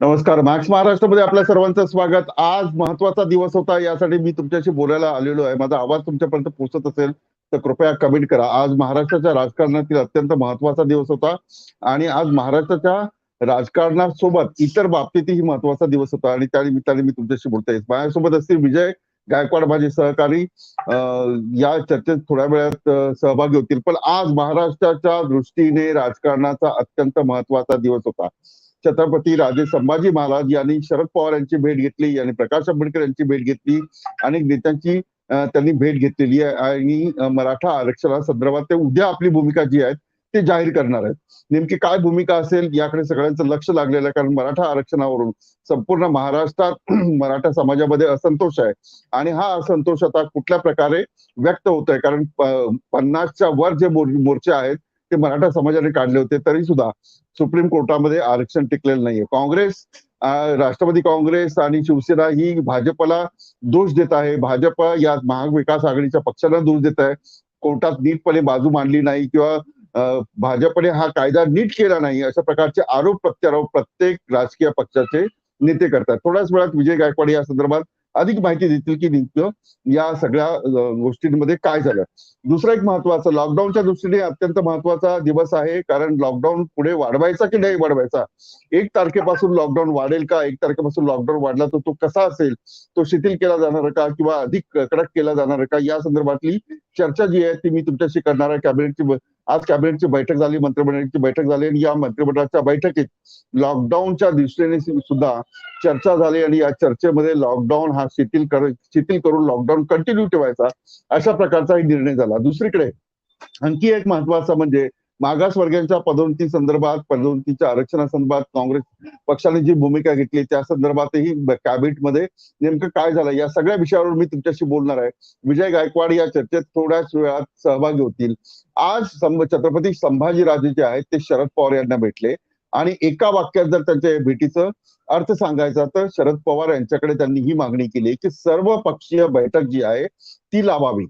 नमस्कार. मॅक्स महाराष्ट्रामध्ये आपल्या सर्वांचं स्वागत. आज महत्वाचा दिवस होता, यासाठी मी तुमच्याशी बोलायला आलेलो आहे. माझा आवाज तुमच्यापर्यंत पोहोचत असेल तर कृपया कमेंट करा. आज महाराष्ट्राच्या राजकारणातील अत्यंत महत्वाचा दिवस होता आणि आज महाराष्ट्राच्या राजकारणासोबत इतर बाबतीतही महत्वाचा दिवस होता आणि त्या निमित्ताने मी तुमच्याशी बोलतोय. माझ्यासोबत असतील विजय गायकवाड, माझे सहकारी, या चर्चेत थोड्या वेळात सहभागी होतील. पण आज महाराष्ट्राच्या दृष्टीने राजकारणाचा अत्यंत महत्वाचा दिवस होता. छत्रपती राजे संभाजी महाराज यांनी शरद पवार यांची भेट घेतली, यांनी प्रकाश आंबेडकर यांची भेट घेतली, अनेक नेत्यांची त्यांनी भेट घेतलेली आहे आणि मराठा आरक्षणासंदर्भात ते उद्या आपली भूमिका जी आहे ते जाहीर करणार आहेत. नेमकी काय भूमिका असेल याकडे सगळ्यांचं लक्ष लागलेलं आहे, कारण मराठा आरक्षणावरून संपूर्ण महाराष्ट्रात मराठा समाजामध्ये असंतोष आहे आणि हा असंतोष आता कुठल्या प्रकारे व्यक्त होत आहे, कारण 50च्या वर जे मोर्चे आहेत ते मराठा समाजाने काढले होते, तरी सुद्धा सुप्रीम कोर्टामध्ये आरक्षण टिकलेलं नाहीये. काँग्रेस, राष्ट्रवादी काँग्रेस आणि शिवसेना ही भाजपला दोष देत आहे. भाजप या महाविकास आघाडीच्या पक्षाला दोष देत आहे. कोर्टात नीटपणे बाजू मांडली नाही किंवा भाजपने हा कायदा नीट केला नाही, अशा प्रकारचे आरोप प्रत्यारोप प्रत्येक राजकीय पक्षाचे नेते करतात. थोड्याच वेळात विजय गायकवाड या संदर्भात अधिक माहिती देतील की नेमकं या सगळ्या गोष्टींमध्ये काय झालं. दुसरा एक महत्वाचा, लॉकडाऊनच्या दृष्टीने अत्यंत महत्वाचा दिवस आहे, कारण लॉकडाऊन पुढे वाढवायचा की नाही वाढवायचा, 1 तारखेपासून लॉकडाऊन वाढेल का, 1 तारखेपासून लॉकडाऊन वाढला तर तो कसा असेल, तो शिथिल केला जाणार का किंवा अधिक कडक केला जाणार का, या संदर्भातली चर्चा जी आहे ती मी तुमच्याशी करणार आहे. आज कॅबिनेटची बैठक झाली, मंत्रिमंडळाची बैठक झाली आणि या मंत्रिमंडळाच्या बैठकीत लॉकडाऊनच्या दृष्टीने सुद्धा चर्चा झाली आणि या चर्चेमध्ये लॉकडाऊन हा शिथिल करून लॉकडाऊन कंटिन्यू ठेवायचा, अशा प्रकारचा निर्णय झाला. दुसरीकडे आणखी एक महत्वाचा म्हणजे मागासवर्गीयांच्या पदोन्नती संदर्भात, पदोन्नतीच्या आरक्षणासंदर्भात काँग्रेस पक्षाने जी भूमिका घेतली त्या संदर्भातही कॅबिनेटमध्ये नेमकं काय झालं, या सगळ्या विषयावर मी तुमच्याशी बोलणार आहे. विजय गायकवाड या चर्चेत थोड्याच वेळात सहभागी होतील. आज छत्रपती संभाजीराजे जे आहेत ते शरद पवार यांना भेटले आणि एका वाक्यात जर त्यांच्या भेटीचं अर्थ सांगायचा तर शरद पवार यांच्याकडे त्यांनी ही मागणी केली की सर्व पक्षीय बैठक जी आहे ती लावावी.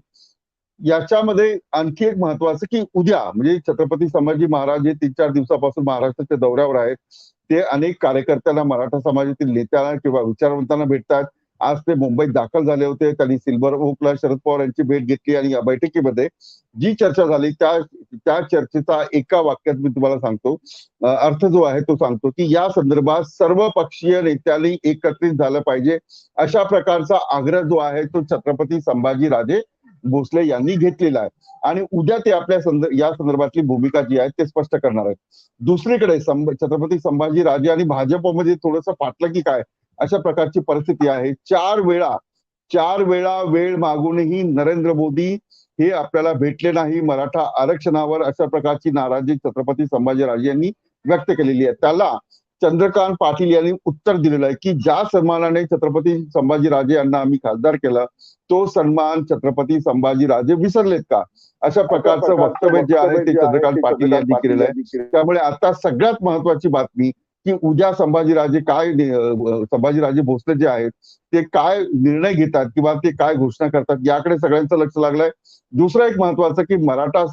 याच्यामध्ये आणखी एक महत्वाचं की उद्या म्हणजे छत्रपती संभाजी महाराज हे 3-4 दिवसापासून महाराष्ट्राच्या दौऱ्यावर आहेत. ते अनेक कार्यकर्त्यांना, मराठा समाजातील नेत्यांना किंवा विचारवंतांना भेटतात. आज ते मुंबईत दाखल झाले होते. त्यांनी सिल्वर ओकला शरद पवार यांची भेट घेतली आणि या बैठकीमध्ये जी चर्चा झाली त्या चर्चेचा एका वाक्यात मी तुम्हाला सांगतो, अर्थ जो आहे तो सांगतो की या संदर्भात सर्व पक्षीय नेत्यांनी एकत्रित झालं पाहिजे, अशा प्रकारचा आग्रह जो आहे तो छत्रपती संभाजीराजे भोसले यांनी घेतलेला आहे आणि उद्या ते आपल्या या संदर्भातली भूमिका जी आहे ते स्पष्ट करणार आहेत. दुसरीकडे छत्रपती संभाजी राजे आणि भाजपमध्ये थोडंसं फाटलं की काय, अशा प्रकारची परिस्थिती आहे. 4 वेळा वेळ मागूनही नरेंद्र मोदी हे आपल्याला भेटले नाही मराठा आरक्षणावर, अशा प्रकारची नाराजी छत्रपती संभाजीराजे यांनी व्यक्त केलेली आहे. त्याला चंद्रकांत पाटील यांनी उत्तर दिलेलं आहे की ज्या सन्मानाने छत्रपती संभाजीराजे यांना आम्ही खासदार केलं तो सन्मान छत्रपती संभाजीराजे विसरलेत का, अशा प्रकारचं वक्तव्य जे आहे ते चंद्रकांत पाटील यांनी केलेलं आहे. त्यामुळे आता सगळ्यात महत्वाची बातमी की उद्या संभाजीराजे भोसले जे आहेत ते काय निर्णय घेतात किंवा ते काय घोषणा करतात, याकडे सगळ्यांचं लक्ष लागलंय. दुसरं एक महत्वाचं की मराठा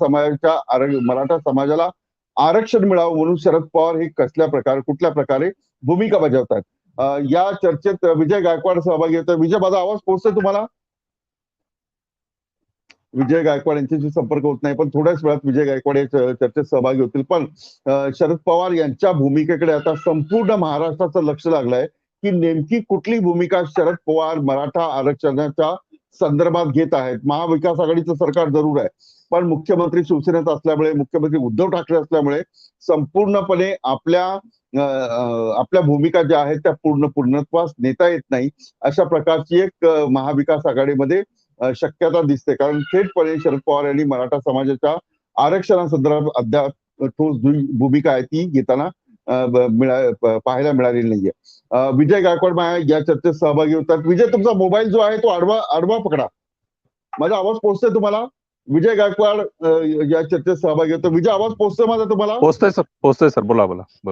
समाजाला आरक्षण मिळावं म्हणून शरद पवार हे कुठल्या प्रकारे भूमिका बजावतात. या चर्चेत विजय गायकवाड सहभागी होतात. विजय, माझा आवाज पोहोचतोय तुम्हाला? विजय गायकवाड यांच्याशी संपर्क होत नाही, पण थोड्याच वेळात विजय गायकवाड या चर्चेत सहभागी होतील. पण शरद पवार यांच्या भूमिकेकडे आता संपूर्ण महाराष्ट्राचं लक्ष लागलंय की नेमकी कुठली भूमिका शरद पवार मराठा आरक्षणाच्या संदर्भात घेत आहेत. महाविकास आघाडीचं सरकार जरूर आहे, पण मुख्यमंत्री शिवसेनेत असल्यामुळे, मुख्यमंत्री उद्धव ठाकरे असल्यामुळे संपूर्णपणे आपल्या भूमिका ज्या आहेत त्या पूर्णत्वास नेता येत नाही, अशा प्रकारची एक महाविकास आघाडीमध्ये शक्यता दिसते. कारण थेटपणे शरद पवार यांनी मराठा समाजाच्या आरक्षणासंदर्भात अद्याप ठोस भूमिका आहे ती घेताना पाहायला मिळालेली नाहीये. विजय गायकवाड या चर्चेत सहभागी होतात. विजय, तुमचा मोबाईल जो आहे तो आडवा पकडा. माझा आवाज पोहोचतोय तुम्हाला? विजय गायकवाड या चर्चेत सहभागी होतो. विजय, आवाज पोहोचतोय माझा तुम्हाला? पोहोचतोय सर, बोला.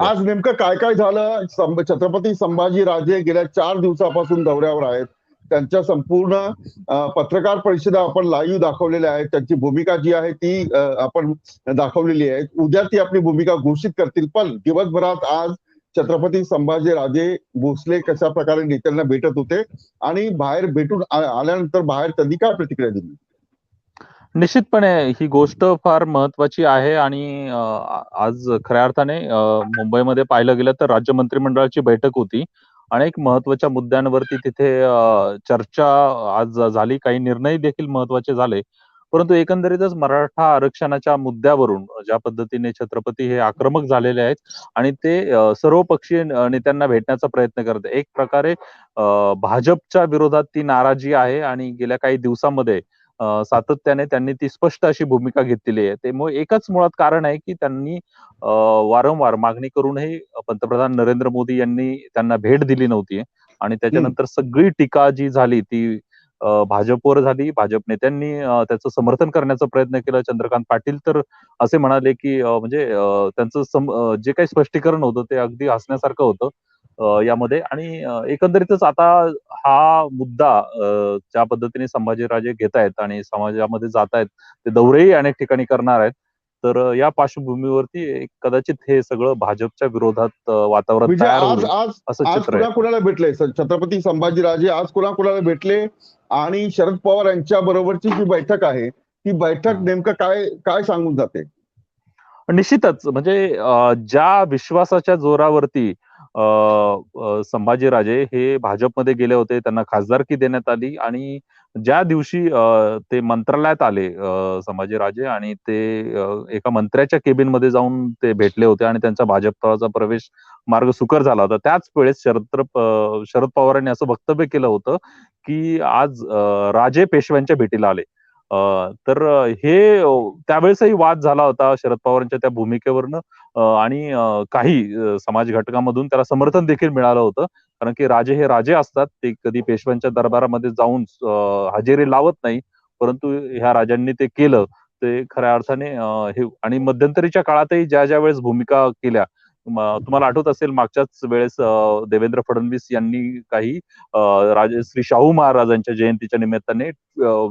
आज नेमकं काय झालं? छत्रपती संभाजीराजे गेल्या 4 दिवसापासून दौऱ्यावर आहेत. त्यांच्या संपूर्ण पत्रकार परिषदा आपण लाईव्ह दाखवलेल्या आहेत. त्यांची भूमिका जी आहे ती आपण दाखवलेली आहे. उद्या ती आपली भूमिका घोषित करतील, पण दिवसभरात आज छत्रपती संभाजीराजे भोसले कशा प्रकारे नेत्यांना भेटत होते आणि बाहेर भेटून आल्यानंतर बाहेर त्यांनी काय प्रतिक्रिया दिली? निश्चितपणे ही गोष्ट फार महत्वाची आहे आणि आज खऱ्या अर्थाने मुंबईमध्ये पाहिलं गेलं तर राज्य मंत्रिमंडळाची बैठक होती. अनेक महत्त्वाच्या मुद्द्यांवरती तिथे चर्चा आज झाली. काही निर्णय देखील महत्त्वाचे झाले. परंतु एकंदरीतच मराठा आरक्षणाच्या मुद्द्यावरून ज्या पद्धतीने छत्रपती हे आक्रमक झालेले आहेत आणि ते सर्वपक्षीय नेत्यांना भेटण्याचा प्रयत्न करत आहेत. एक प्रकारे भाजपच्या विरोधात ती नाराजी आहे आणि गेल्या काही दिवसांमध्ये सातत्याने त्यांनी ती स्पष्ट अशी भूमिका घेतलेली आहे. त्यामुळे एकच मुळात कारण आहे की त्यांनी वारंवार मागणी करूनही पंतप्रधान नरेंद्र मोदी यांनी त्यांना भेट दिली नव्हती आणि त्याच्यानंतर सगळी टीका जी झाली ती भाजपवर झाली. भाजप नेत्यांनी त्याचं समर्थन करण्याचा प्रयत्न केला. चंद्रकांत पाटील तर असे म्हणाले की म्हणजे त्यांचं जे काही स्पष्टीकरण होतं ते अगदी हसण्यासारखं होतं यामध्ये आणि एकंदरीतच आता हा मुद्दा ज्या पद्धतीने संभाजीराजे घेत आहेत आणि समाजामध्ये जात आहेत ते दौरेही अनेक ठिकाणी करणार आहेत. तर या पार्श्वभूमीवरती कदाचित हे सगळं भाजपच्या विरोधात वातावरण म्हणजे तयार आज होईल आज असं आज चित्र आहे. कुणाकुणाला भेटले छत्रपती संभाजीराजे आज कुणाकुणाला भेटले आणि शरद पवार यांच्या बरोबरची जी बैठक आहे ती बैठक नेमकं काय काय सांगून जाते? निश्चितच म्हणजे ज्या विश्वासाच्या जोरावरती संभाजीराजे हे भाजपमध्ये गेले होते, त्यांना खासदारकी देण्यात आली आणि ज्या दिवशी ते मंत्रालयात आले संभाजीराजे आणि ते एका मंत्र्याच्या केबिनमध्ये जाऊन ते भेटले होते आणि त्यांचा भाजपचा प्रवेश मार्ग सुकर झाला होता. त्याच वेळेस शरद पवारांनी असं वक्तव्य केलं होतं, की आज राजे पेशव्यांच्या भेटीला आले. तर हे त्यावेळेसही वाद झाला होता शरद पवारांच्या त्या भूमिकेवरनं आणि काही समाज घटकामधून त्याला समर्थन देखील मिळालं होतं. कारण की राजे हे राजे असतात. ते कधी पेशव्यांच्या दरबारामध्ये जाऊन हजेरी लावत नाही. परंतु ह्या राजांनी ते केलं. ते खऱ्या अर्थाने हे आणि मध्यंतरीच्या काळातही ज्या वेळेस भूमिका केल्या तुम्हाला आठवत असेल मागच्याच वेळेस देवेंद्र फडणवीस यांनी काही राजे श्री शाहू महाराजांच्या जयंतीच्या निमित्ताने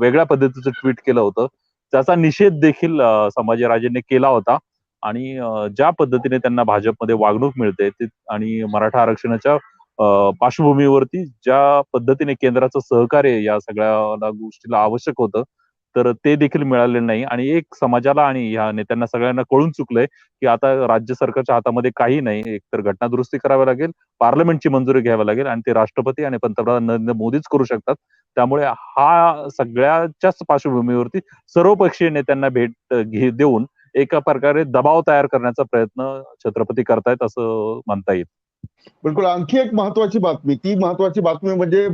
वेगळ्या पद्धतीचं ट्विट केलं होतं. त्याचा निषेध देखील संभाजीराजेंनी केला होता आणि ज्या पद्धतीने त्यांना भाजपमध्ये वागणूक मिळते आणि मराठा आरक्षणाच्या पार्श्वभूमीवरती ज्या पद्धतीने केंद्राचं सहकार्य या सगळ्या गोष्टीला आवश्यक होतं तर ते देखील मिळाले नाही आणि एक समाजाला आणि ह्या नेत्यांना सगळ्यांना कळून चुकलंय की आता राज्य सरकारच्या हातामध्ये काही नाही. एकतर घटना दुरुस्ती करावी लागेल, पार्लमेंटची मंजुरी घ्यावी लागेल आणि ते राष्ट्रपती आणि पंतप्रधान नरेंद्र मोदीच करू शकतात. त्यामुळे हा सगळ्याच्याच पार्श्वभूमीवरती सर्वपक्षीय नेत्यांना भेट देऊन एका प्रकारे दबाव तयार करण्याचा प्रयत्न छत्रपती करतायत असं म्हणता येईल. बिलकुल. आणखी एक महत्वाची बातमी, ती महत्वाची बातमी म्हणजे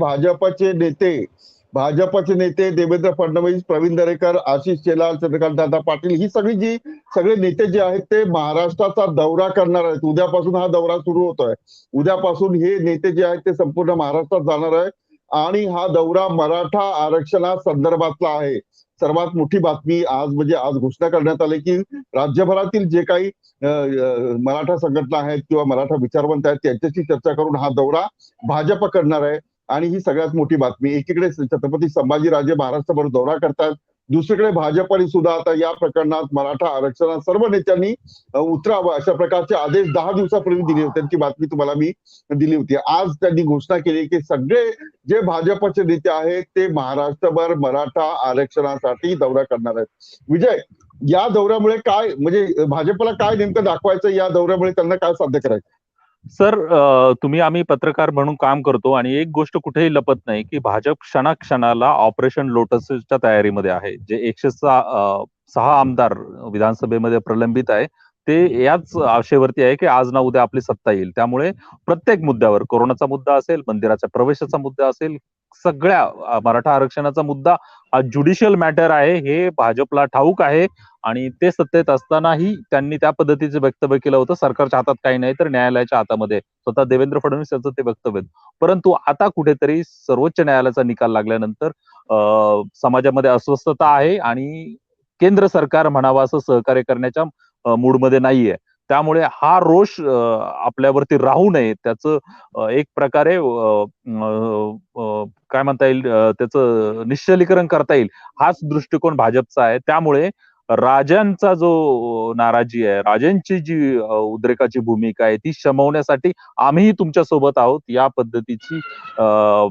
भाजपचे नेते देवेंद्र फडणवीस, प्रवीण दरेकर, आशिष शेलार, चंद्रकांत दादा पाटील ही सगळे नेते जे आहेत ते महाराष्ट्राचा दौरा करणार आहेत. उद्यापासून हा दौरा सुरू होतोय. उद्यापासून हे नेते जे आहेत ते संपूर्ण महाराष्ट्रात जाणार आहे आणि हा दौरा मराठा आरक्षणा संदर्भातला आहे. सर्वात मोठी बातमी आज म्हणजे आज घोषणा करण्यात आली की राज्यभरातील जे काही मराठा संघटना आहेत किंवा मराठा विचारवंत आहेत त्यांच्याशी चर्चा करून हा दौरा भाजप करणार आहे आणि ही सगळ्यात मोठी बातमी. एकीकडे छत्रपती संभाजीराजे महाराष्ट्रभर दौरा करतात, दुसरीकडे भाजपने सुद्धा आता या प्रकरणात मराठा आरक्षणात सर्व नेत्यांनी उतरावं अशा प्रकारचे आदेश 10 दिवसापूर्वी दिले होते. ती बातमी तुम्हाला मी दिली होती. आज त्यांनी घोषणा केली की सगळे जे भाजपचे नेते आहेत ते महाराष्ट्रभर मराठा आरक्षणासाठी दौरा करणार आहेत. विजय, या दौऱ्यामुळे काय म्हणजे भाजपला काय नेमकं दाखवायचं, या दौऱ्यामुळे त्यांना काय साध्य करायचं? सर आम्ही पत्रकार म्हणून काम करतो आणि एक गोष्ट कुठेही लपत नाही की भाजप क्षणाक्षणाला ऑपरेशन लोटसच्या तयारीमध्ये आहे. जे 106 आमदार विधानसभेमध्ये प्रलंबित आहे ते याच आशेवरती आहे की आज ना उद्या आपली सत्ता येईल. त्यामुळे प्रत्येक मुद्द्यावर कोरोनाचा मुद्दा असेल, मंदिराच्या प्रवेशाचा मुद्दा असेल, सगळ्या मराठा आरक्षणाचा मुद्दा हा ज्युडिशियल मॅटर आहे हे भाजपला ठाऊक आहे आणि ते सत्तेत असतानाही त्यांनी त्या पद्धतीचं वक्तव्य केलं होतं. सरकारच्या हातात काही नाही तर न्यायालयाच्या हातामध्ये. स्वतः देवेंद्र फडणवीस यांचं ते वक्तव्य. परंतु आता कुठेतरी सर्वोच्च न्यायालयाचा निकाल लागल्यानंतर समाजामध्ये अस्वस्थता आहे आणि केंद्र सरकार म्हणावं असं सहकार्य करण्याच्या मूडमध्ये नाहीये. त्यामुळे हा रोष आपल्यावरती राहू नये त्याचं एक प्रकारे काय म्हणता येईल त्याचं निश्चलीकरण करता येईल हाच दृष्टिकोन भाजपचा आहे. त्यामुळे राजांचा जो नाराजी आहे, राजांची जी उद्रेकाची भूमिका आहे ती शमवण्यासाठी आम्हीही तुमच्या सोबत आहोत, या पद्धतीची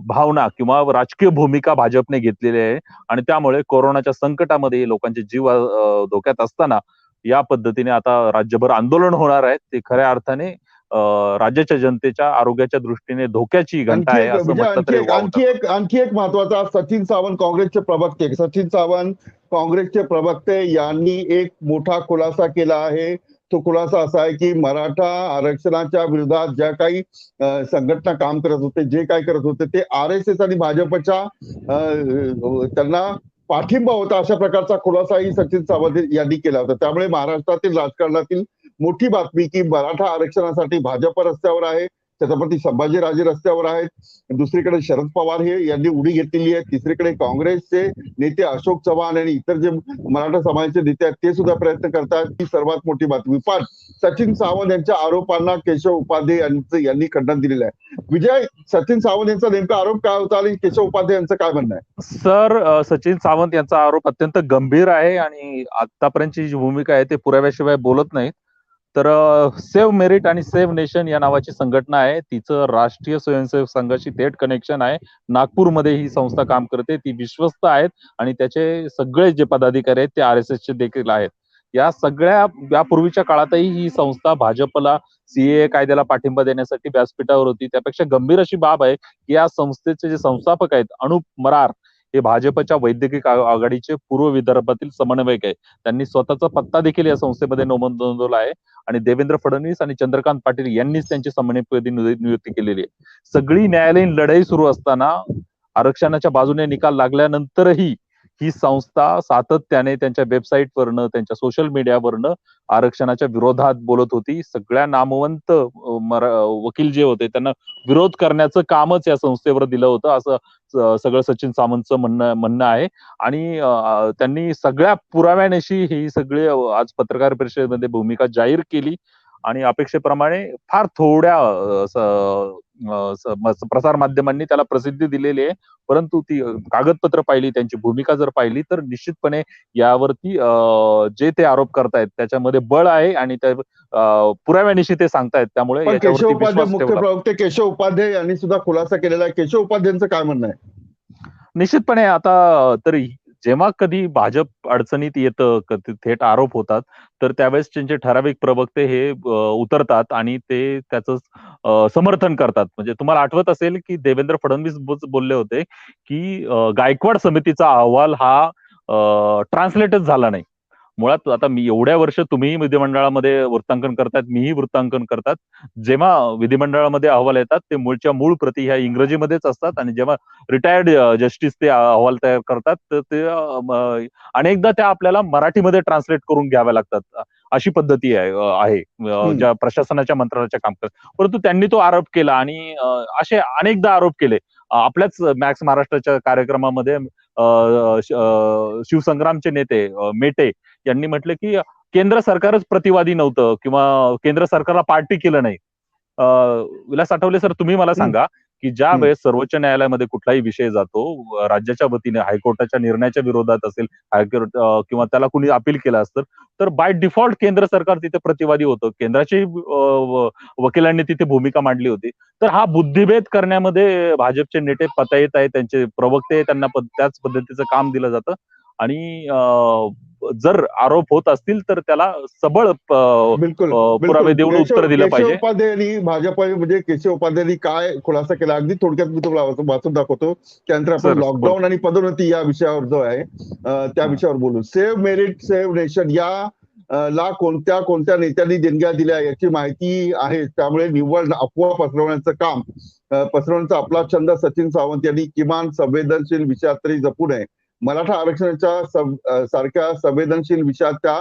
भावना किंवा राजकीय भूमिका भाजपने घेतलेली आहे. आणि त्यामुळे कोरोनाच्या संकटामध्ये लोकांचे जीव धोक्यात असताना या पद्धतीने आता राज्यभर आंदोलन होणार आहे. ते खऱ्या अर्थाने राज्याच्या जनतेच्या आरोग्याच्या दृष्टीने धोक्याची घंटा आणखी आहे एक असं म्हणजे म्हटलं तरी वावगं ठरेल. आणखी एक महत्वाचा, सचिन सावंत काँग्रेसचे प्रवक्ते, यांनी एक मोठा खुलासा केला आहे. तो खुलासा असा आहे की मराठा आरक्षणाच्या विरोधात ज्या काही संघटना काम करत होते, जे काय करत होते, ते RSS आणि भाजपच्या त्यांना पाठिंबा होता, अशा प्रकारचा खुलासाही सचिन सावंत यांनी केला होता. त्यामुळे महाराष्ट्रातील राजकारणातील मोठी बातमी की मराठा आरक्षणासाठी भाजप रस्त्यावर आहे, छत्रपती संभाजीराजे रस्त्यावर आहेत, दुसरीकडे शरद पवार हे यांनी उडी घेतलेली आहे, तिसरीकडे काँग्रेसचे नेते अशोक चव्हाण आणि इतर जे मराठा समाजाचे नेते आहेत ते सुद्धा प्रयत्न करतात. ही सर्वात मोठी बातमी. पण सचिन सावंत यांच्या आरोपांना केशव उपाध्ये यांनी खंडन दिलेलं आहे. विजय, सचिन सावंत यांचा नेमका आरोप काय होता आणि केशव उपाध्ये यांचं काय म्हणणं आहे? सर, सचिन सावंत यांचा आरोप अत्यंत गंभीर आहे आणि आतापर्यंतची जी भूमिका आहे ते पुराव्याशिवाय बोलत नाहीत. तर सेव्ह मेरिट आणि सेव्ह नेशन या नावाची संघटना आहे, तिचं राष्ट्रीय स्वयंसेवक संघाशी थेट कनेक्शन आहे. नागपूरमध्ये ही संस्था काम करते, ती विश्वस्त आहेत आणि त्याचे सगळे जे पदाधिकारी आहेत ते RSS चे देखील आहेत. यापूर्वीच्या काळातही ही संस्था भाजपला CAA कायद्याला पाठिंबा देण्यासाठी व्यासपीठावर होती. त्यापेक्षा गंभीर अशी बाब आहे की या संस्थेचे जे संस्थापक आहेत अनुप मरार, हे भाजपच्या वैद्यकीय आघाडीचे पूर्व विदर्भातील समन्वयक आहे. त्यांनी स्वतःचा पत्ता देखील या संस्थेमध्ये नोंदवला आहे आणि देवेंद्र फडणवीस आणि चंद्रकांत पाटील यांनीच त्यांची समन्वयकपदी नियुक्ती केलेली आहे. सगळी न्यायालयीन लढाई सुरू असताना आरक्षणाच्या बाजूने निकाल लागल्यानंतरही ही संस्था सातत्याने त्यांच्या वेबसाईटवरनं, त्यांच्या सोशल मीडियावरनं आरक्षणाच्या विरोधात बोलत होती. सगळ्या नामवंत वकील जे होते त्यांना विरोध करण्याचं कामच या संस्थेवर दिलं होतं, असं सगळं सचिन सावंतचं म्हणणं आहे. आणि त्यांनी सगळ्या पुराव्यानिशी ही सगळी आज पत्रकार परिषदेमध्ये भूमिका जाहीर केली आणि अपेक्षेप्रमाणे फार थोड्या प्रसार माध्यमांनी त्याला प्रसिद्धी दिलेली आहे. परंतु ती कागदपत्र पाहिली, त्यांची भूमिका जर पाहिली तर निश्चितपणे यावरती जे ते आरोप करतायत त्याच्यामध्ये बळ आहे आणि त्या पुराव्यानिशी ते सांगतायत. त्यामुळे पण केशव याच्यावरती उपाध्ये, विश्वास मुख्य ठेवला. प्रवक्ते केशव उपाध्ये यांनी सुद्धा खुलासा केलेला आहे. केशव उपाध्यांचं काय म्हणणं आहे? निश्चितपणे आता तरी जेव्हा कधी भाजप अडचणीत येतं, कधी थेट आरोप होतात, तर त्यावेळेस त्यांचे ठराविक प्रवक्ते हे उतरतात आणि ते त्याचं समर्थन करतात. म्हणजे तुम्हाला आठवत असेल की देवेंद्र फडणवीस बोलले होते की गायकवाड समितीचा अहवाल हा ट्रान्सलेटच झाला नाही. मुळात आता मी एवढ्या वर्ष तुम्हीही विधिमंडळामध्ये वृत्तांकन करतात, मीही वृत्तांकन करतात. जेव्हा विधिमंडळामध्ये अहवाल येतात ते मूळ प्रती ह्या इंग्रजीमध्येच असतात आणि जेव्हा रिटायर्ड जस्टिस ते अहवाल तयार करतात तर ते अनेकदा त्या आपल्याला मराठीमध्ये ट्रान्सलेट करून घ्याव्या लागतात. अशी पद्धती आहे ज्या प्रशासनाच्या मंत्रालयाच्या काम करतात. परंतु त्यांनी तो आरोप केला आणि असे अनेकदा आरोप केले. आपल्याच मॅक्स महाराष्ट्राच्या कार्यक्रमामध्ये शिवसंग्रामचे नेते मेटे यांनी म्हटलं की केंद्र सरकारच प्रतिवादी नव्हतं किंवा केंद्र सरकारला पार्टी केलं नाही. विलास आठवले सर, तुम्ही मला सांगा की ज्या वेळेस सर्वोच्च न्यायालयामध्ये कुठलाही विषय जातो, राज्याच्या वतीने हायकोर्टाच्या निर्णयाच्या विरोधात असेल, हायकोर्ट किंवा त्याला कुणी अपील केलं असतं, तर बाय डिफॉल्ट केंद्र सरकार तिथे प्रतिवादी होतं. केंद्राची वकिलांनी तिथे भूमिका मांडली होती. तर हा बुद्धिभेद करण्यामध्ये भाजपचे नेते पतायेत आहेत, त्यांचे प्रवक्ते त्यांना त्याच पद्धतीचं काम दिलं जातं आणि जर आरोप होत असतील तर त्याला सबळ बिलकुल पुरावे देऊन उत्तर दिलं केशव पाहिजे. उपाध्ये यांनी भाजप म्हणजे केशव उपाध्यांनी काय खुलासा केला, अगदी थोडक्यात मी तुम्हाला वाचून दाखवतो. त्यानंतर आपण लॉकडाऊन आणि पदोन्नती या विषयावर जो आहे त्या विषयावर बोलू. सेव्ह मेरिट सेव्ह नेशन या ला कोणत्या नेत्यांनी देणग्या दिल्या याची माहिती आहे. त्यामुळे निव्वळ अफवा पसरवण्याचा आपला छंद सचिन सावंत यांनी किमान संवेदनशील विषयात तरी जपू नये. मराठा आरक्षणाच्या सारख्या संवेदनशील विषयात त्या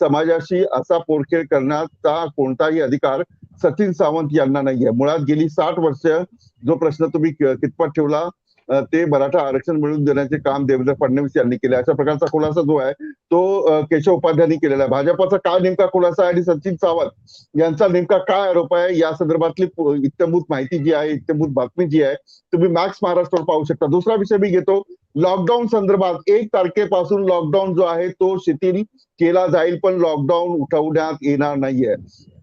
समाजाशी असा पोरखेड करण्याचा कोणताही अधिकार सचिन सावंत यांना नाहीये. मुळात गेली 60 वर्ष जो प्रश्न तुम्ही कितपत ठेवला ते मराठा आरक्षण मिळवून देण्याचे काम देवेंद्र फडणवीस यांनी केले. अशा प्रकारचा खुलासा जो आहे तो केशव उपाध्यांनी केलेला आहे. भाजपाचा काय नेमका खुलासा आहे आणि सचिन सावंत यांचा नेमका काय आरोप आहे या संदर्भातली इत्यंभूत माहिती जी आहे, इत्यंभूत बातमी जी आहे, तुम्ही मॅक्स महाराष्ट्रावर पाहू शकता. दुसरा विषय मी घेतो लॉकडाऊन संदर्भात 1 तारखेपासून लॉकडाऊन जो आहे तो शिथिल केला जाईल, पण लॉकडाऊन उठवण्यात येणार नाहीये.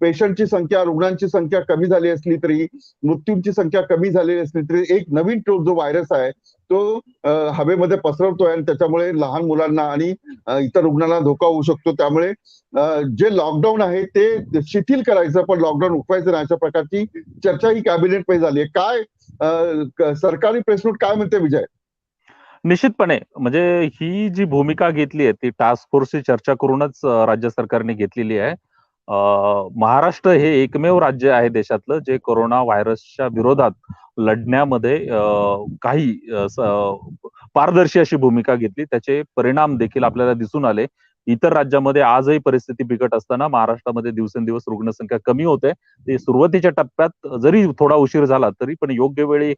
पेशंटची संख्या, रुग्णांची संख्या कमी झाली असली तरी, मृत्यूंची संख्या कमी झालेली असली तरी एक नवीन जो व्हायरस आहे तो हवेमध्ये पसरवतोय आणि त्याच्यामुळे लहान मुलांना आणि इतर रुग्णांना धोका होऊ शकतो. त्यामुळे जे लॉकडाऊन आहे ते शिथिल करायचं, पण लॉकडाऊन उठवायचं नाही, अशा प्रकारची चर्चा ही कॅबिनेटमध्ये झाली आहे. काय सरकारी प्रेस नोट काय म्हणते विजय? निश्चितपणे म्हणजे ही जी भूमिका घेतली आहे ती टास्क फोर्सची चर्चा करूनच राज्य सरकारने घेतलेली आहे. महाराष्ट्र हे एकमेव राज्य आहे देशातलं जे कोरोना व्हायरसच्या विरोधात लढण्यामध्ये काही पारदर्शी अशी भूमिका घेतली. त्याचे परिणाम देखील आपल्याला दिसून आले. इतर राज्यामध्ये आजही परिस्थिती बिकट असताना महाराष्ट्रामध्ये दिवसेंदिवस रुग्णसंख्या कमी होते. ते सुरुवातीच्या टप्प्यात जरी थोडा उशीर झाला तरी पण योग्य वेळी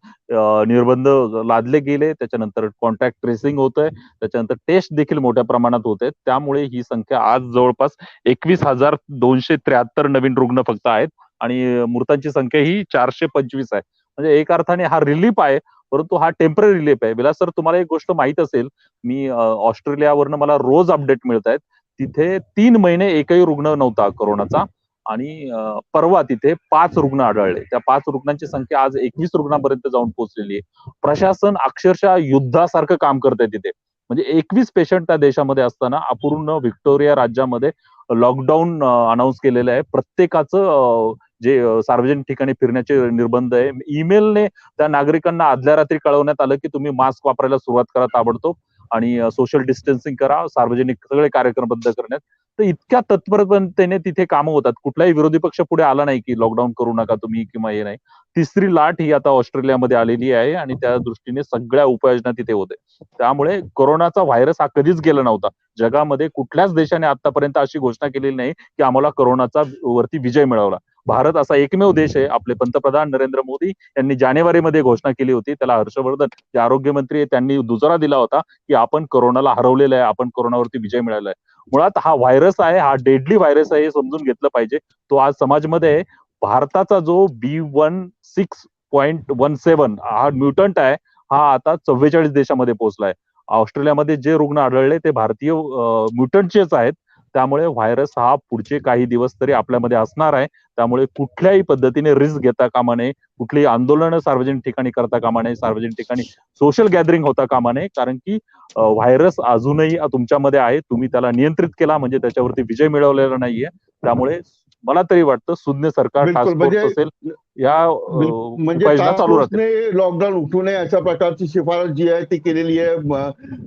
निर्बंध लादले गेले. त्याच्यानंतर कॉन्टॅक्ट ट्रेसिंग होतंय. त्याच्यानंतर टेस्ट देखील मोठ्या प्रमाणात होत आहेत. त्यामुळे ही संख्या आज जवळपास 21,273 नवीन रुग्ण फक्त आहेत आणि मृतांची संख्या ही 425 आहे. म्हणजे एक अर्थाने हा रिलीफ आहे, परंतु हा टेम्पररी रिलीफ आहे. विलास सर, तुम्हाला एक गोष्ट माहित असेल, मी ऑस्ट्रेलियावरनं मला रोज अपडेट मिळत आहेत. तिथे 3 महिने एकही रुग्ण नव्हता कोरोनाचा आणि परवा तिथे 5 रुग्ण आढळले. त्या 5 रुग्णांची संख्या आज 21 रुग्णांपर्यंत जाऊन पोहोचलेली आहे. प्रशासन अक्षरशः युद्धासारखं काम करतंय तिथे. म्हणजे 21 पेशंट त्या देशामध्ये असताना अपूर्ण व्हिक्टोरिया राज्यामध्ये लॉकडाऊन अनाऊन्स केलेलं आहे. प्रत्येकाचं जे सार्वजनिक ठिकाणी फिरण्याचे निर्बंध आहे. ईमेलने त्या नागरिकांना आदल्या रात्री कळवण्यात आलं की तुम्ही मास्क वापरायला सुरुवात करा ताबडतोब आणि सोशल डिस्टन्सिंग करा, सार्वजनिक सगळे कार्यक्रम बंद करण्यात. तर इतक्या तत्परतेने तिथे कामं होतात. कुठलाही विरोधी पक्ष पुढे आला नाही की लॉकडाऊन करू नका तुम्ही किंवा हे नाही. तिसरी लाट ही आता ऑस्ट्रेलियामध्ये आलेली आहे आणि त्या दृष्टीने सगळ्या उपाययोजना तिथे होते. त्यामुळे कोरोनाचा व्हायरस हा कधीच गेला नव्हता. जगामध्ये कुठल्याच देशाने आतापर्यंत अशी घोषणा केलेली नाही की आम्हाला कोरोनाचा वरती विजय मिळवला. भारत असा एकमेव देश आहे. आपले पंतप्रधान नरेंद्र मोदी यांनी जानेवारीमध्ये घोषणा केली होती. त्याला हर्षवर्धन जे आरोग्य मंत्री आहे त्यांनी दुजोरा दिला होता की आपण कोरोनाला हरवलेलं आहे, आपण कोरोनावरती विजय मिळाला आहे. मुळात हा व्हायरस आहे, हा डेडली व्हायरस आहे हे समजून घेतलं पाहिजे. तो आज समाजमध्ये भारताचा जो B16.17 हा म्युटंट आहे, हा आता 44 देशामध्ये पोहोचलाय. ऑस्ट्रेलियामध्ये जे रुग्ण आढळले ते भारतीय म्युटंटचेच आहेत. त्यामुळे व्हायरस हा पुढचे काही दिवस तरी आपल्यामध्ये असणार आहे. त्यामुळे कुठल्याही पद्धतीने रिस्क घेता कामा नये, कुठलीही आंदोलनं सार्वजनिक ठिकाणी करता कामा नये, सार्वजनिक ठिकाणी सोशल गॅदरिंग होता कामा नये. कारण की व्हायरस अजूनही तुमच्यामध्ये आहे. तुम्ही त्याला नियंत्रित केला म्हणजे त्याच्यावरती विजय मिळवलेला नाहीये. त्यामुळे मला तरी वाटतं सुज्ञ सरकार, बिलकुल टास्क फोर्स म्हणजे असेल, या म्हणजे उपाययोजना टास्क चालू राहतील. फोर्सने लॉकडाऊन उठवू नये अशा प्रकारची शिफारस जी आहे ती केलेली आहे.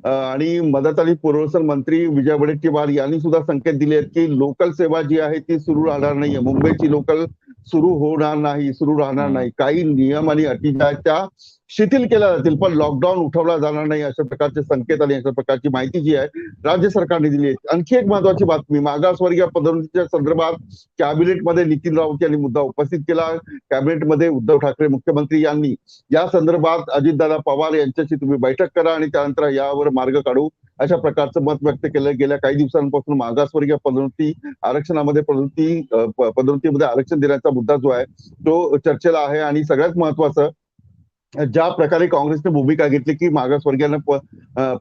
आणि मदत आणि पुरवठा मंत्री विजय वडेट्टीवार यांनी सुद्धा संकेत दिले आहेत की लोकल सेवा जी आहे ती सुरू राहणार नाहीये. मुंबईची लोकल सुरू होणार नाही, सुरू राहणार नाही. काही नियम आणि अटी ज्या आहेत त्या शिथिल केल्या जातील, पण लॉकडाऊन उठवला जाणार नाही अशा प्रकारचे संकेत आणि अशा प्रकारची माहिती जी आहे राज्य सरकारने दिली आहे. आणखी एक महत्वाची बातमी, मागासवर्गीय पदोन्नतीच्या संदर्भात कॅबिनेटमध्ये नितीन राऊत यांनी मुद्दा उपस्थित केला. कॅबिनेटमध्ये उद्धव ठाकरे मुख्यमंत्री यांनी या संदर्भात अजितदादा पवार यांच्याशी तुम्ही बैठक करा आणि त्यानंतर यावर मार्ग काढू अशा प्रकारचं मत व्यक्त केलं. गेल्या काही दिवसांपासून मागासवर्गीय पदोन्नती आरक्षणामध्ये पदोन्नतीमध्ये आरक्षण देण्याचा मुद्दा जो आहे तो चर्चेला आहे. आणि सगळ्यात महत्वाचं, ज्या प्रकारे काँग्रेसने भूमिका घेतली की मागासवर्गीयांना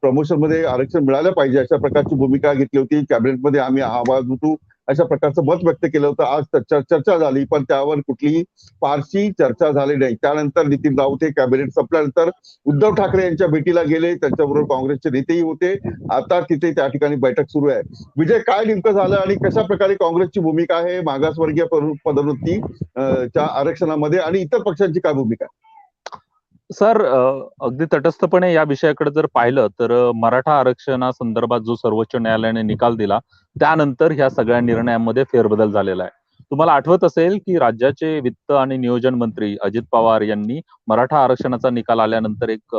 प्रमोशन मध्ये आरक्षण मिळालं पाहिजे अशा प्रकारची भूमिका घेतली होती, कॅबिनेटमध्ये आम्ही आवाज उठू अशा प्रकारचं मत व्यक्त केलं होतं. आज चर्चा झाली पण त्यावर कुठलीही फारशी चर्चा झाली नाही. त्यानंतर नितीन राऊत हे कॅबिनेट संपल्यानंतर उद्धव ठाकरे यांच्या भेटीला गेले. त्यांच्याबरोबर काँग्रेसचे नेतेही होते. आता तिथे त्या ठिकाणी बैठक सुरू आहे. विजय, काय नेमकं झालं आणि कशा प्रकारे काँग्रेसची भूमिका आहे मागासवर्गीय पदोन्नती च्या आरक्षणामध्ये आणि इतर पक्षांची काय भूमिका आहे? सर, अगदी तटस्थपणे या विषयाकडे जर पाहिलं तर मराठा आरक्षणासंदर्भात जो सर्वोच्च न्यायालयाने निकाल दिला त्यानंतर ह्या सगळ्या निर्णयांमध्ये फेरबदल झालेला आहे. तुम्हाला आठवत असेल की राज्याचे वित्त आणि नियोजन मंत्री अजित पवार यांनी मराठा आरक्षणाचा निकाल आल्यानंतर एक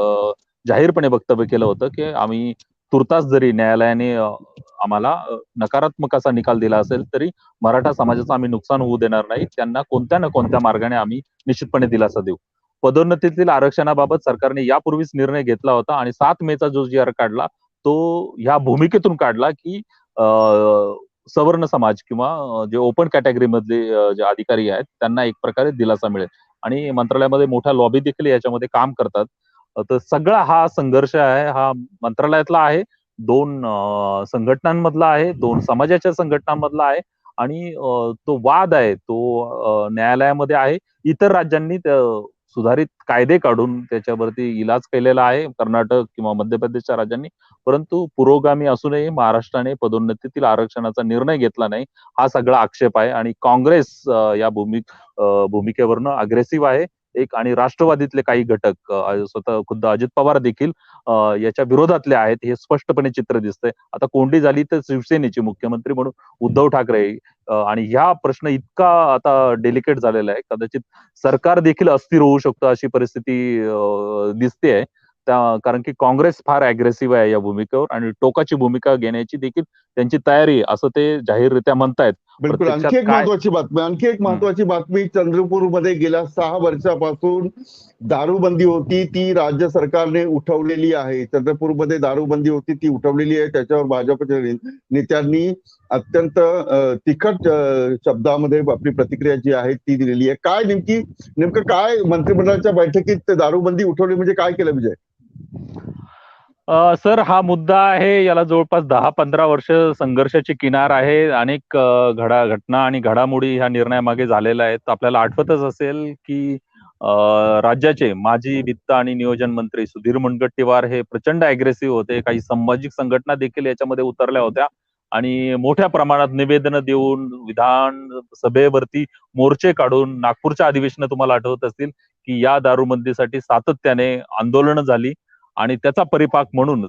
जाहीरपणे वक्तव्य केलं होतं की आम्ही तुर्तास जरी न्यायालयाने आम्हाला नकारात्मक असा निकाल दिला असेल तरी मराठा समाजाचं आम्ही नुकसान होऊ देणार नाही. त्यांना कोणत्या ना कोणत्या मार्गाने आम्ही निश्चितपणे दिलासा देऊ. पदोन्नतीतील आरक्षणाबाबत सरकारने यापूर्वीच निर्णय घेतला होता आणि 7 मेचा जो जी आर काढला तो ह्या भूमिकेतून काढला की सवर्ण समाज किंवा जे ओपन कॅटेगरी मधले जे अधिकारी आहेत त्यांना एक प्रकारे दिलासा मिळेल आणि मंत्रालयामध्ये मोठ्या लॉबी देखील याच्यामध्ये काम करतात. तर सगळा हा संघर्ष आहे हा मंत्रालयातला आहे, दोन संघटनांमधला आहे, दोन समाजाच्या संघटनांमधला आहे आणि तो वाद आहे तो न्यायालयामध्ये आहे. इतर राज्यांनी सुधारित कायदे काढून त्याच्यावरती इलाज केलेला आहे, कर्नाटक किंवा मध्य प्रदेशच्या राज्यांनी. परंतु पुरोगामी असूनही महाराष्ट्राने पदोन्नतीतील आरक्षणाचा निर्णय घेतला नाही, हा सगळा आक्षेप आहे. आणि काँग्रेस या भूमिकेवरनं अग्रेसिव्ह आहे एक, आणि राष्ट्रवादीतले काही घटक स्वतः खुद्द अजित पवार देखील याच्या विरोधातले आहेत, हे स्पष्टपणे चित्र दिसतंय. आता कोंडी झाली तर शिवसेनेची, मुख्यमंत्री म्हणून उद्धव ठाकरे, आणि ह्या प्रश्न इतका आता डेलिकेट झालेला आहे, कदाचित सरकार देखील अस्थिर होऊ शकतं अशी परिस्थिती दिसतेय. कारण की काँग्रेस फार अग्रेसिव्ह आहे या भूमिकेवर आणि टोकाची भूमिका घेण्याची देखील त्यांची तयारी आहे, असं ते जाहीररित्या म्हणतायत. बिलकुल. आणखी एक महत्वाची बातमी, चंद्रपूरमध्ये गेल्या 6 वर्षापासून दारूबंदी होती, ती राज्य सरकारने उठवलेली आहे. चंद्रपूरमध्ये दारूबंदी होती, ती उठवलेली आहे. त्याच्यावर भाजपच्या नेत्यांनी अत्यंत तिखट शब्दामध्ये आपली प्रतिक्रिया जी आहे ती दिलेली आहे. नेमकं काय मंत्रिमंडळाच्या बैठकीत दारूबंदी उठवली म्हणजे काय केलं विजय? सर, हा मुद्दा आहे, याला जवळपास 10-15 वर्ष संघर्षाची किनार आहे. अनेक घटना आणि घडामोडी ह्या निर्णयामागे झालेल्या आहेत. आपल्याला आठवतच असेल की राज्याचे माजी वित्त आणि नियोजन मंत्री सुधीर मुनगंटीवार हे प्रचंड अग्रेसिव्ह होते. काही सामाजिक संघटना देखील याच्यामध्ये उतरल्या होत्या आणि मोठ्या प्रमाणात निवेदनं देऊन, विधान सभेवरती मोर्चे काढून, नागपूरच्या अधिवेशनात तुम्हाला आठवत असतील की या दारूबंदीसाठी सातत्याने आंदोलनं झाली. आणि त्याचा परिपाक म्हणून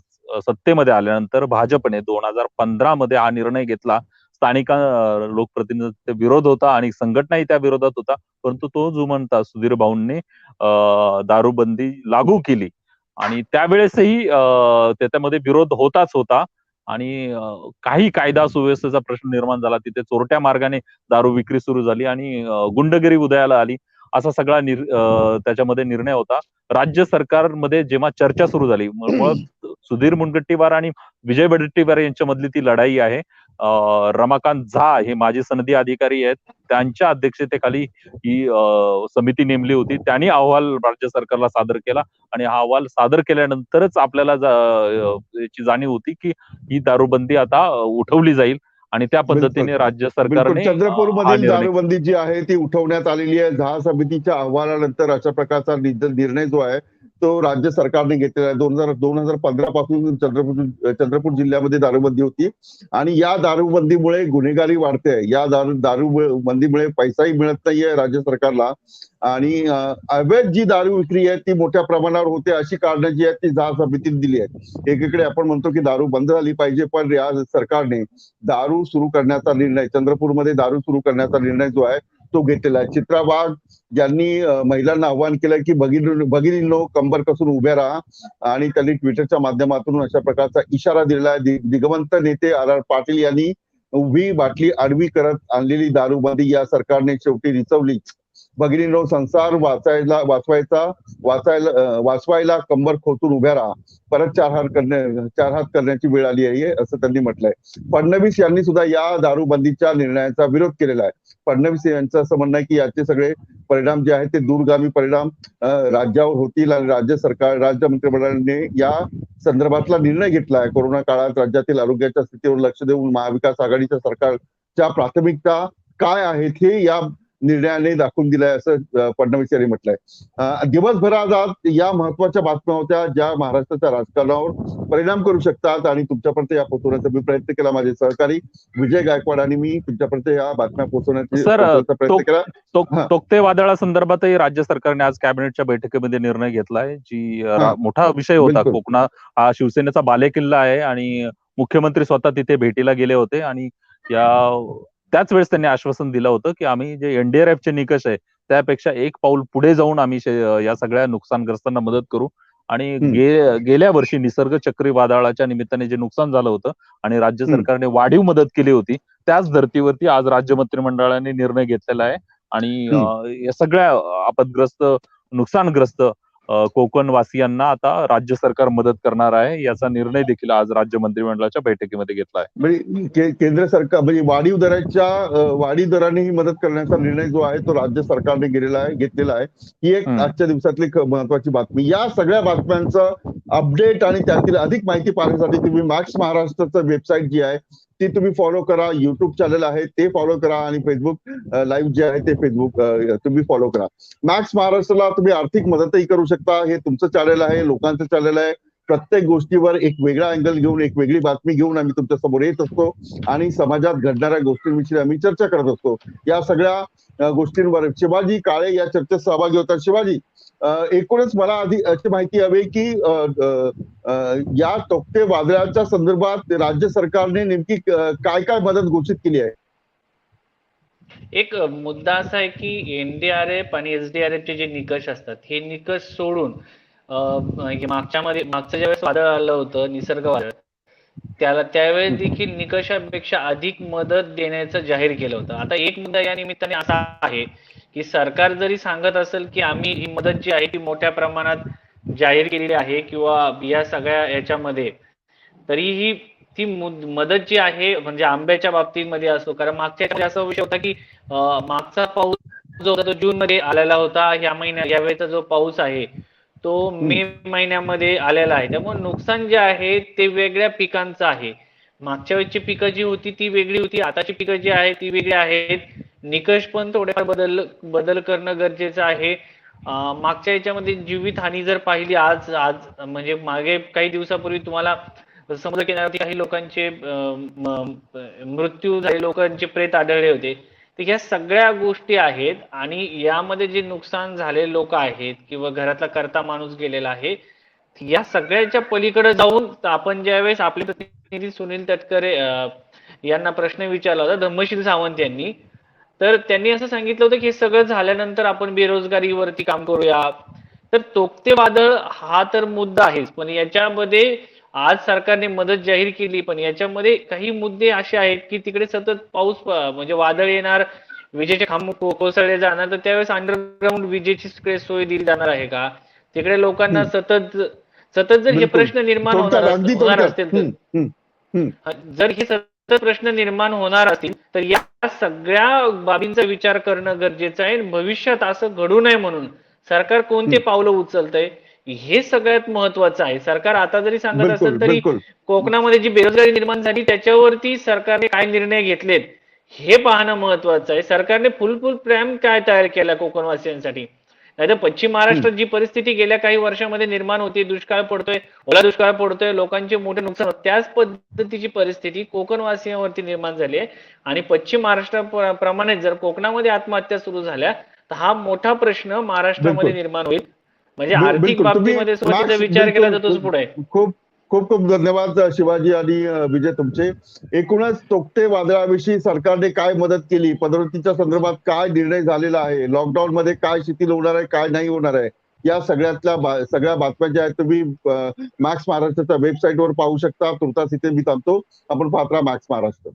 सत्तेमध्ये आल्यानंतर भाजपने 2015 मध्ये हा निर्णय घेतला. स्थानिक लोकप्रतिनिधींचा विरोध होता आणि संघटनाही त्या विरोधात होता. परंतु तो जुमंता सुधीर भाऊंनी दारूबंदी लागू केली आणि त्यावेळेसही त्याच्यामध्ये विरोध होताच होता. आणि काही कायदा सुव्यवस्थेचा प्रश्न निर्माण झाला. तिथे चोरट्या मार्गाने दारू विक्री सुरू झाली आणि गुंडगिरी उदयाला आली. असा सगळा त्याच्यामध्ये निर्णय होता. राज्य सरकारमध्ये जेव्हा चर्चा सुरू झाली, मुळात सुधीर मुनगंटीवार आणि विजय वडेट्टीवार यांच्यामधली ती लढाई आहे. रमाकांत झा हे माजी सनदी अधिकारी आहेत, त्यांच्या अध्यक्षतेखाली ही समिती नेमली होती. त्यांनी अहवाल राज्य सरकारला सादर केला आणि हा अहवाल सादर केल्यानंतरच आपल्याला याची जाणीव होती की ही दारूबंदी आता उठवली जाईल आणि त्या पद्धतीने राज्य सरकारने चंद्रपूरमधील दारूबंदी जी आहे ती उठवण्यात आलेली आहे. झा समितीच्या अहवालानंतर अशा प्रकारचा निर्णय जो आहे तो राज्य सरकारने घेतलेला आहे. 2015 पासून चंद्रपूर जिल्ह्यामध्ये दारूबंदी होती आणि या दारूबंदीमुळे गुन्हेगारी वाढते. या दारूबंदीमुळे पैसाही मिळत नाहीये राज्य सरकारला आणि अवैध जी दारू विक्री आहे ती मोठ्या प्रमाणावर होते, अशी कारणं जी आहेत ती झा समितीने दिली आहेत. एकीकडे आपण म्हणतो की दारू बंद झाली पाहिजे, पण या सरकारने दारू सुरू करण्याचा निर्णय, चंद्रपूरमध्ये दारू सुरू करण्याचा निर्णय जो आहे तो घेतलेला आहे. चित्रा वाघ ज्यांनी महिलांना आव्हान केलं की भगिनींनो कंबर कसून उभ्या राहा, आणि त्यांनी ट्विटरच्या माध्यमातून अशा प्रकारचा इशारा दिलेला आहे. दिगवंत नेते RR पाटील यांनी उभी बाटली आडवी करत आणलेली दारूबंदी या सरकारने शेवटी रिचवली. भगिनींनो, संसार वाचवायला कंबर खोचून उभ्या राहा, परत चार हात करण्याची वेळ आली आहे, असं त्यांनी म्हटलंय. फडणवीस यांनी सुद्धा या दारूबंदीच्या निर्णयाचा विरोध केलेला आहे. फडणवीस यांचं असं म्हणणं आहे की याचे सगळे परिणाम जे आहेत ते दूरगामी परिणाम राज्यावर होतील आणि राज्य मंत्रिमंडळाने या संदर्भातला निर्णय घेतला आहे. कोरोना काळात राज्यातील आरोग्याच्या स्थितीवर लक्ष देऊन महाविकास आघाडीच्या सरकारच्या प्राथमिकता काय आहेत हे या निर्णयाने दाखवून दिलाय, असं फडणवीस यांनी म्हटलंय. दिवसभरात आज या महत्वाच्या बातम्या होत्या ज्या महाराष्ट्राच्या राजकारणावर परिणाम करू शकतात आणि तुमच्यापर्यंत या पोहोचवण्याचा मी प्रयत्न केला. माझे सहकारी विजय गायकवाड आणि मी तुमच्यापर्यंत या बातम्या पोहोचवण्याचा प्रयत्न केला. तोक्ते वादळासंदर्भातही राज्य सरकारने आज कॅबिनेटच्या बैठकीमध्ये निर्णय घेतलाय, जी मोठा विषय होता. कोकणात हा शिवसेनेचा बालेकिल्ला आहे आणि मुख्यमंत्री स्वतः तिथे भेटीला गेले होते आणि त्याच वेळेस त्यांनी आश्वासन दिलं होतं की आम्ही जे NDRFचे निकष आहे त्यापेक्षा एक पाऊल पुढे जाऊन आम्ही या सगळ्या नुकसानग्रस्तांना मदत करू. आणि गेल्या वर्षी निसर्ग चक्रीवादळाच्या निमित्ताने जे नुकसान झालं होतं आणि राज्य सरकारने वाढीव मदत केली होती, त्याच धर्तीवरती आज राज्य मंत्रिमंडळाने निर्णय घेतलेला आहे आणि या सगळ्या आपदग्रस्त, नुकसानग्रस्त कोकणवासियांना आता राज्य सरकार मदत करणार आहे, याचा निर्णय देखील आज राज्य मंत्रिमंडळाच्या बैठकीमध्ये घेतला आहे. म्हणजे केंद्र सरकार म्हणजे वाढीव दराने ही मदत करण्याचा निर्णय जो आहे तो राज्य सरकारने घेतलेला आहे. ही एक आजच्या दिवसातली महत्वाची बातमी. या सगळ्या बातम्यांचं अपडेट आणि त्यातील अधिक माहिती पाहण्यासाठी तुम्ही मॅक्स महाराष्ट्राचं वेबसाईट जी आहे ती तुम्ही फॉलो करा. युट्यूब चॅनल आहे ते फॉलो करा आणि फेसबुक लाईव्ह जे आहे ते फेसबुक तुम्ही फॉलो करा. मॅक्स महाराष्ट्राला तुम्ही आर्थिक मदतही करू शकता. हे तुमचं चॅनल आहे, लोकांचं चॅनल आहे. प्रत्येक गोष्टीवर एक वेगळा अँगल घेऊन एक वेगळी बातमी घेऊन आम्ही तुमच्या समोर येत असतो आणि समाजात घडणाऱ्या गोष्टींविषयी आम्ही चर्चा करत असतो. या सगळ्या गोष्टींवर शिवाजी काळे या चर्चेत सहभागी होतात. शिवाजी, एकूणच मला आधी अशी माहिती हवी की या तोक्ते वादळाच्या संदर्भात राज्य सरकारने नेमकी काय काय मदत घोषित केली आहे? एक मुद्दा असा आहे की एनडीआरएफ आणि एसडीआरएफचे जे निकष असतात हे निकष सोडून मागचं ज्यावेळेस वादळ आलं होतं, निसर्ग वादळ, त्यावेळेस देखील निकषापेक्षा अधिक मदत देण्याचं जाहीर केलं होतं. आता एक मुद्दा या निमित्ताने असा आहे की सरकार जरी सांगत असेल की आम्ही ही मदत जी आहे ती मोठ्या प्रमाणात जाहीर केलेली आहे किंवा या सगळ्या याच्यामध्ये, तरीही ती मदत जी आहे म्हणजे आंब्याच्या बाबतीमध्ये असो, कारण मागच्या असा विषय होता की मागचा पाऊस जो होता तो जून मध्ये आलेला होता. यावेळेचा जो पाऊस आहे तो मे महिन्यामध्ये आलेला आहे. त्यामुळे नुकसान जे आहे ते वेगळ्या पिकांचं आहे. मागच्या वेळची पिकं जी होती ती वेगळी होती, आताची पिकं जी आहेत ती वेगळी आहेत. निकष पण थोडेफार बदल करणं गरजेचं आहे. मागच्या याच्यामध्ये जीवित हानी जर पाहिली, आज म्हणजे मागे काही दिवसापूर्वी तुम्हाला समुद्र किनाऱ्यावरती काही लोकांचे मृत्यू झाले, लोकांचे प्रेत आढळले होते. तर ह्या सगळ्या गोष्टी आहेत आणि यामध्ये जे नुकसान झालेले लोक आहेत किंवा घरातला करता माणूस गेलेला आहे, या सगळ्याच्या पलीकडे जाऊन आपण ज्यावेळेस आपले प्रतिनिधी सुनील तटकरे यांना प्रश्न विचारला होता, धम्मशील सावंत यांनी, तर त्यांनी असं सांगितलं होतं की हे सगळं झाल्यानंतर आपण बेरोजगारीवरती काम करूया. तर तोक्ते वादळ हा तर मुद्दा आहेच, पण याच्यामध्ये आज सरकारने मदत जाहीर केली, पण याच्यामध्ये काही मुद्दे असे आहेत की तिकडे सतत पाऊस म्हणजे वादळ येणार, विजेचे खांब कोसळले जाणार, तर त्यावेळेस अंडरग्राऊंड विजेची सोय दिली जाणार आहे का? तिकडे लोकांना सतत जर हे प्रश्न निर्माण होणार असतील तर, जर हे सतत प्रश्न निर्माण होणार असतील तर या सगळ्या बाबींचा विचार करणं गरजेचं आहे. भविष्यात असं घडू नये म्हणून सरकार कोणते पावलं उचलतंय हे सगळ्यात महत्वाचं आहे. सरकार आता जरी सांगत असेल तरी कोकणामध्ये जी बेरोजगारी निर्माण झाली त्याच्यावरती सरकारने काय निर्णय घेतलेत हे पाहणं महत्वाचं आहे. सरकारने फुल प्लॅन काय तयार केला कोकणवासियांसाठी? नाहीतर पश्चिम महाराष्ट्रात जी परिस्थिती गेल्या काही वर्षामध्ये निर्माण होती, दुष्काळ पडतोय, ओला दुष्काळ पडतोय, लोकांचे मोठे नुकसान होत, त्याच पद्धतीची परिस्थिती कोकणवासियांवरती निर्माण झाली आहे. आणि पश्चिम महाराष्ट्राप्रमाणे जर कोकणामध्ये आत्महत्या सुरू झाल्या तर हा मोठा प्रश्न महाराष्ट्रामध्ये निर्माण होईल. म्हणजे आर्थिक बाबतीमध्ये सुरुवातीचा विचार केला तर तोच पुढे. खूप खूप खूप धन्यवाद शिवाजी आणि विजय तुमचे. एकूणच तोक्ते वादळाविषयी सरकारने काय मदत केली, पदोन्नतीच्या संदर्भात काय निर्णय झालेला आहे, लॉकडाऊन मध्ये काय शिथिल होणार आहे, काय नाही होणार आहे, या सगळ्या बातम्या ज्या आहेत तुम्ही मॅक्स महाराष्ट्राच्या वेबसाईटवर पाहू शकता. तुर्तास इथे मी थांबतो. आपण पाहत राहा मॅक्स महाराष्ट्र.